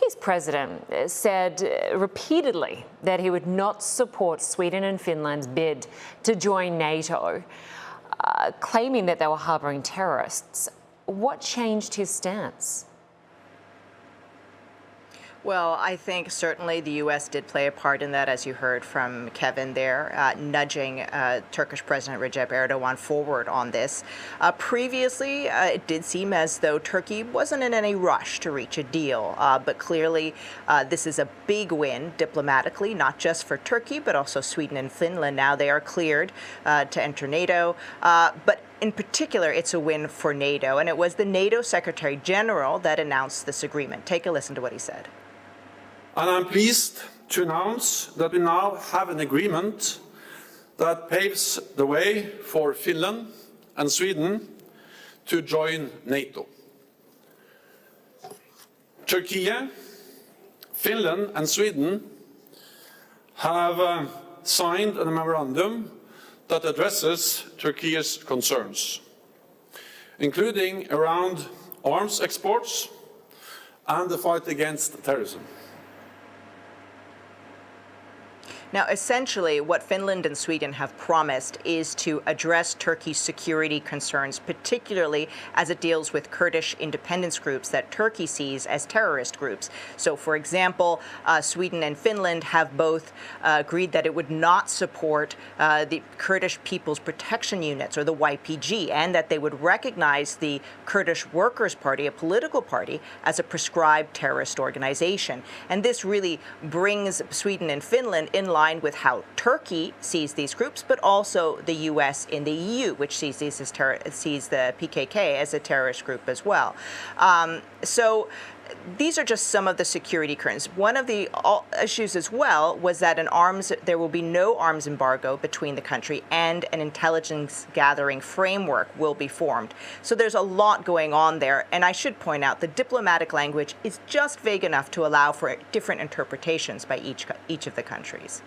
Turkey's president said repeatedly that he would not support Sweden and Finland's bid to join NATO, claiming that they were harbouring terrorists. What changed his stance? Well, I think certainly the U.S. did play a part in that, as you heard from Kevin there, nudging Turkish President Recep Erdogan forward on this. Previously, it did seem as though Turkey wasn't in any rush to reach a deal, but clearly this is a big win diplomatically, not just for Turkey, but also Sweden and Finland. Now they are cleared to enter NATO, but in particular, it's a win for NATO, and it was the NATO Secretary General that announced this agreement. Take a listen to what he said. And I'm pleased to announce that we now have an agreement that paves the way for Finland and Sweden to join NATO. Turkey, Finland and Sweden have signed a memorandum that addresses Turkey's concerns, including around arms exports and the fight against terrorism. Now, essentially, what Finland and Sweden have promised is to address Turkey's security concerns, particularly as it deals with Kurdish independence groups that Turkey sees as terrorist groups. So, for example, Sweden and Finland have both agreed that it would not support the Kurdish People's Protection Units, or the YPG, and that they would recognize the Kurdish Workers' Party, a political party, as a prescribed terrorist organization. And this really brings Sweden and Finland in line with how Turkey sees these groups, but also the U.S. in the EU, which sees these as sees the PKK as a terrorist group as well. So these are just some of the security concerns. One of the issues as well was that there will be no arms embargo between the country, and an intelligence gathering framework will be formed. So there's a lot going on there. And I should point out the diplomatic language is just vague enough to allow for different interpretations by each of the countries.